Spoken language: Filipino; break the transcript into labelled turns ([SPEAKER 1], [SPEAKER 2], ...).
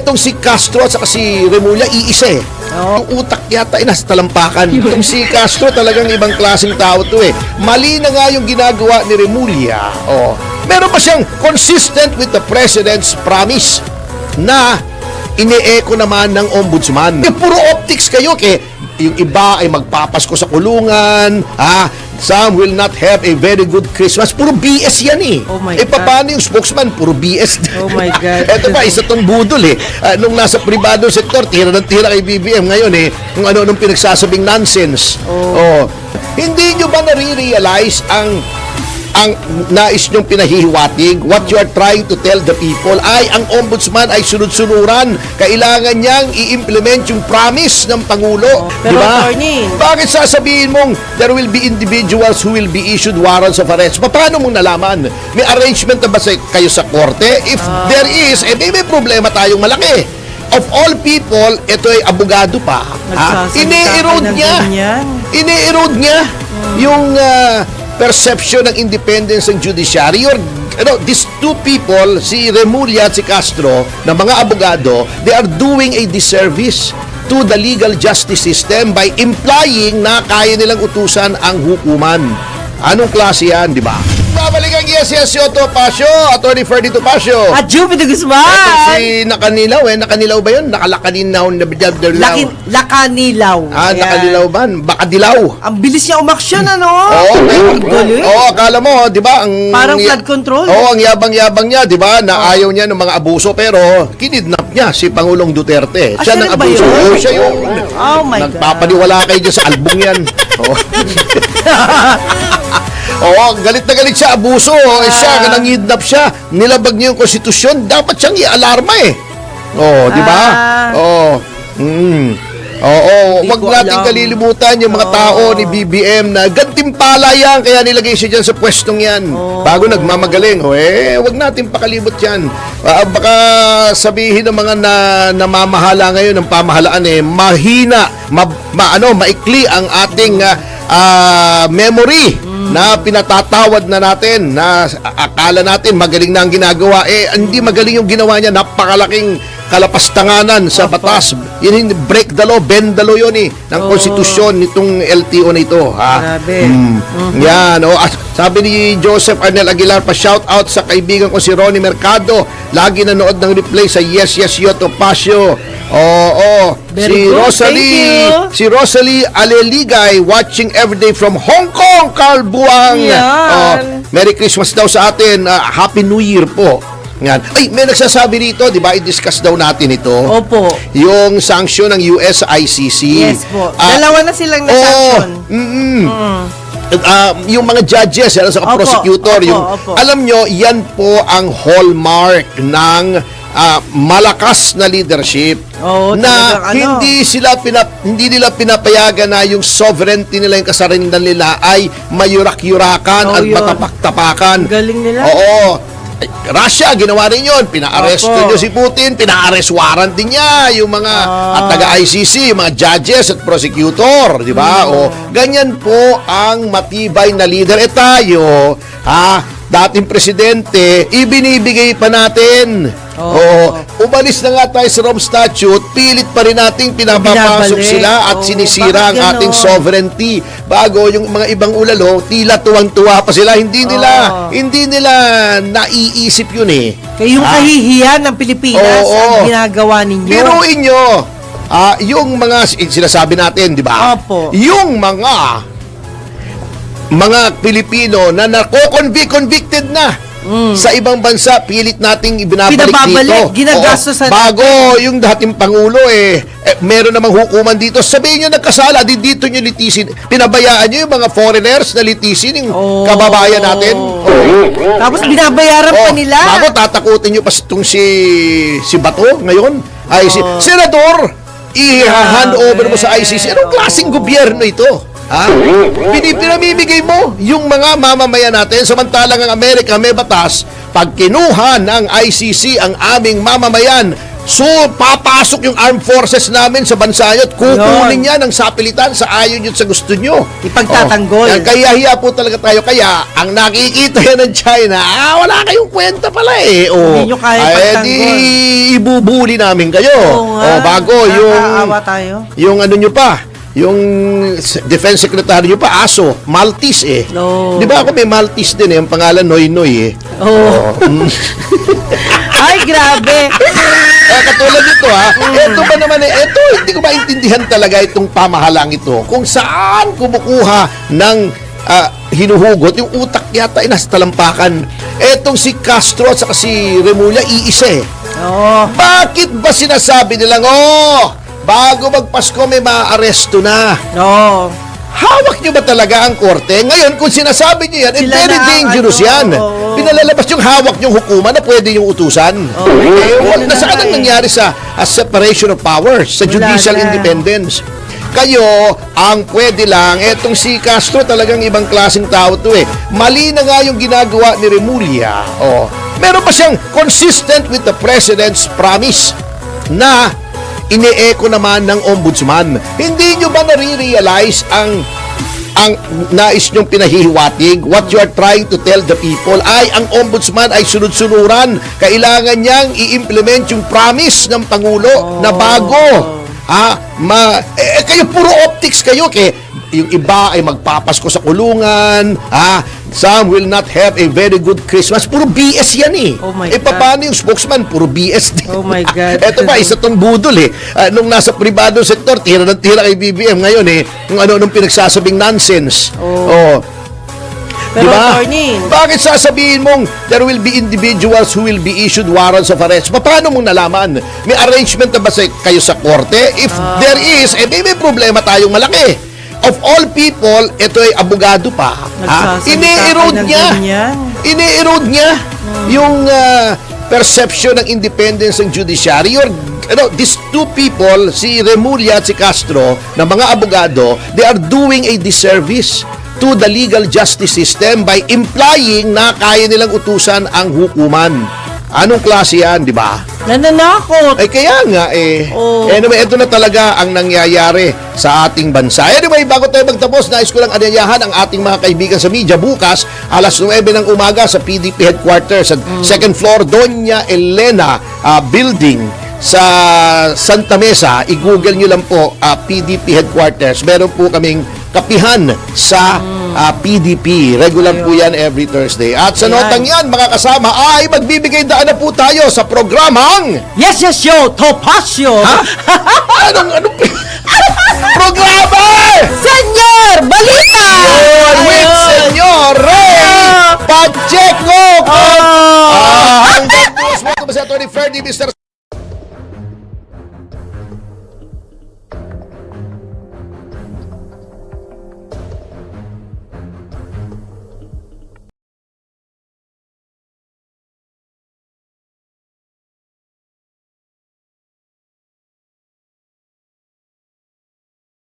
[SPEAKER 1] etong si Castro at saka si Remulla, iisa eh. Yung utak yata ay nasa talampakan. Itong si Castro talagang ibang klaseng tao to eh. Mali na nga yung ginagawa ni Remulla. Meron pa siyang consistent with the President's promise na ine-echo naman ng ombudsman. Puro optics kayo yung iba ay magpapasko sa kulungan, some will not have a very good Christmas. Puro BS yan eh.
[SPEAKER 2] Oh my God.
[SPEAKER 1] Paano yung spokesman? Puro BS.
[SPEAKER 2] Oh my God.
[SPEAKER 1] Ito pa, isa tong budol eh. Nung nasa pribado sektor, tira ng tira kay BBM ngayon eh. Kung ano-anong pinagsasabing nonsense. Hindi nyo ba nare-realize ang nais nyong pinahihiwatig? What you are trying to tell the people ay ang ombudsman ay sunod-sunuran. Kailangan niyang i-implement yung promise ng Pangulo.
[SPEAKER 2] Pero
[SPEAKER 1] diba?
[SPEAKER 2] attorney,
[SPEAKER 1] Bakit sasabihin mong there will be individuals who will be issued warrants of arrest? Paano mong nalaman? May arrangement na ba kayo sa korte? If there is, may problema tayong malaki. Of all people, ito ay abogado pa. Ine-erode niya yung perception ng independence ng judiciary. These two people, si Remulla at si Castro, na mga abogado, they are doing a disservice to the legal justice system by implying na kaya nilang utusan ang hukuman. Anong klase yan, di ba? Babalik ang yes, Topacio, Attorney Ferdy Topacio.
[SPEAKER 2] At Jupiter Guzman!
[SPEAKER 1] Si Nakanilaw Nakanilaw ba yun? Nakalakaninlaw na bidabdalaw.
[SPEAKER 2] Lakanilaw.
[SPEAKER 1] Nakalilaw ba? Baka dilaw.
[SPEAKER 2] Ang bilis niya umaksyon, ano?
[SPEAKER 1] Akala mo, di ba?
[SPEAKER 2] Parang flood control.
[SPEAKER 1] Ang yabang-yabang niya, di ba? Na ayaw niya ng mga abuso, pero kinidnap niya si Pangulong Duterte. Siya ng abuso. Siya yung nagpapaniwala kayo dyan sa album yan. Galit na galit sa abuso. Siya, nangidnap siya. Nilabag niya yung konstitusyon. Dapat siyang i-alarma eh. Di ba? Wag natin kalilimutan yung mga tao ni BBM na gantimpala yan, kaya nilagay siya dyan sa pwestong yan. Bago nagmamagaling. Wag natin pakalimot yan. Baka sabihin ng mga namamahala ngayon ng pamahalaan mahina, maikli ang ating memory na pinatatawad na natin, na akala natin magaling na ang ginagawa. Hindi magaling yung ginawa niya. Napakalaking kalapastanganan sa batas. Yun, break the law, bend the law yun ng konstitusyon nitong LTO na ito.
[SPEAKER 2] Grabe.
[SPEAKER 1] Yan. Sabi ni Joseph Arnel Aguilar, pa-shout out sa kaibigan ko si Ronnie Mercado. Lagi nanood ng replay sa Yes, Topacio. Si Rosalie Aleligay, watching everyday from Hong Kong, Carl Buang. Merry Christmas daw sa atin. Happy New Year po. Yan. May nagsasabi rito, di ba? I-discuss daw natin ito.
[SPEAKER 2] Opo.
[SPEAKER 1] Yung sanction ng US ICC.
[SPEAKER 2] Yes po. Dalawa na silang na-sanction.
[SPEAKER 1] Yung mga judges, sa prosecutor. Alam nyo, yan po ang hallmark ng malakas na leadership na hindi nila pinapayagan na yung sovereignty nila, yung kasarinlan nila ay mayurak-yurakan at matapak-tapakan.
[SPEAKER 2] Galing nila.
[SPEAKER 1] Russia, ginawa rin yun. Pina-arresto nyo si Putin, pina-arrest warrant din niya yung mga at taga-ICC, yung mga judges at prosecutor, di ba? Ganyan po ang matibay na leader. Tayo, dating presidente, ibinibigay pa natin. Umalis na nga tayo sa Rome Statute, pilit pa rin nating pinapapasok sila at sinisira ang ating sovereignty. Bago yung mga ibang ulalo, tila tuwang-tuwa pa sila. Hindi nila naiisip yun eh.
[SPEAKER 2] Kaya yung kahihiyan ng Pilipinas ang ginagawa ninyo.
[SPEAKER 1] Biruin nyo, yung mga sinasabi natin, di ba? Yung mga Pilipino na convicted na sa ibang bansa, pilit nating pinabalik dito.
[SPEAKER 2] Ginagastosan
[SPEAKER 1] bago yung dating Pangulo meron namang hukuman dito. Sabihin nyo nagkasala, dito nyo litisin. Pinabayaan nyo yung mga foreigners na litisin yung kababayan natin.
[SPEAKER 2] Tapos binabayaran pa nila.
[SPEAKER 1] Bago tatakutin nyo pa itong si Bato ngayon. Senador, i-hand over mo sa ICC. Anong klaseng gobyerno ito? Pinamimigay mo yung mga mamamayan natin, samantalang ang Amerika may batas, pag kinuha ng ICC ang aming mamamayan, So, papasok yung armed forces namin sa bansa nyo at kukunin niya ng sapilitan sa ayaw nyo at sa gusto nyo.
[SPEAKER 2] Ipagtatanggol.
[SPEAKER 1] Yan, kaya hiya po talaga tayo. Kaya, ang nakikita yan ng China, wala kayong kwenta pala eh.
[SPEAKER 2] Hindi nyo kaya ipagtanggol.
[SPEAKER 1] Di ibubuli namin kayo.
[SPEAKER 2] Oo nga.
[SPEAKER 1] Bago, yung...
[SPEAKER 2] Nakakaawa tayo.
[SPEAKER 1] Yung ano nyo pa, yung defense secretary nyo pa, aso, Maltese eh.
[SPEAKER 2] No.
[SPEAKER 1] Di ba ako may Maltese din eh, ang pangalan Noy Noy eh.
[SPEAKER 2] Oh. Ay, grabe.
[SPEAKER 1] Katulad nito ito ba naman ito, hindi ko maintindihan talaga itong pamahalang ito. Kung saan kumukuha ng hinuhugot, yung utak yata ay nasa talampakan. Etong si Castro at saka si Remulla, iisa eh.
[SPEAKER 2] Oh.
[SPEAKER 1] Bakit ba sinasabi nilang, bago magpasko may maaresto na?
[SPEAKER 2] No.
[SPEAKER 1] Hawak nyo ba talaga ang korte? Ngayon, kung sinasabi nyo yan,
[SPEAKER 2] Sila
[SPEAKER 1] very
[SPEAKER 2] na,
[SPEAKER 1] dangerous yan. Pinalalabas yung hawak yung hukuman na pwede yung utusan. Nasaan ang nangyari sa separation of powers, sa judicial
[SPEAKER 2] na.
[SPEAKER 1] independence? Kayo, ang pwede lang, etong si Castro talagang ibang klaseng tao to eh. Mali na nga yung ginagawa ni Remulla. Meron pa siyang consistent with the President's promise na ine-echo naman ng ombudsman. Hindi nyo ba nare-realize ang nais nyong pinahihiwatig? What you are trying to tell the people ay ang ombudsman ay sunod-sunuran. Kailangan niyang i-implement yung promise ng Pangulo na bago. Kayo puro optics kayo. Yung iba ay magpapasko sa kulungan. Some will not have a very good Christmas. Puro BS yan eh.
[SPEAKER 2] Oh my God.
[SPEAKER 1] Paano yung spokesman? Puro BS din.
[SPEAKER 2] Oh my God.
[SPEAKER 1] Ito pa, isa tong budol eh. Nung nasa pribado sektor, tira ng tira kay BBM. Ngayon eh, kung ano-anong pinagsasabing nonsense.
[SPEAKER 2] Pero
[SPEAKER 1] Diba?
[SPEAKER 2] attorney,
[SPEAKER 1] Bakit sasabihin mong there will be individuals who will be issued warrants of arrest? Paano mong nalaman? May arrangement na ba kayo sa korte? If there is, may problema tayong malaki. Of all people, ito ay abogado pa. Ini-erode niya. Ini-erode niya yung perception ng independence ng judiciary. These two people, si Remulla at si Castro, na mga abogado, they are doing a disservice to the legal justice system by implying na kaya nilang utusan ang hukuman. Anong klase yan, di ba?
[SPEAKER 2] nananakot.
[SPEAKER 1] Kaya nga Anyway, ito na talaga ang nangyayari sa ating bansa. Anyway, bago tayo magtapos, nais ko lang anyayahan ang ating mga kaibigan sa media. Bukas, alas 9 ng umaga sa PDP headquarters sa second floor, Doña Elena building sa Santa Mesa. I-google nyo lang po PDP headquarters. Meron po kaming kapihan sa PDP. Regular po yan every Thursday. At sa notang yan, mga kasama, ay magbibigay daan na po tayo sa programang
[SPEAKER 2] Yes, yo, Topacio.
[SPEAKER 1] Anong programa?
[SPEAKER 2] Senyor, balita!
[SPEAKER 1] With Senyor Ray Pacheco! Ang news mo ito ba sa Atty. Ferdy, Mr.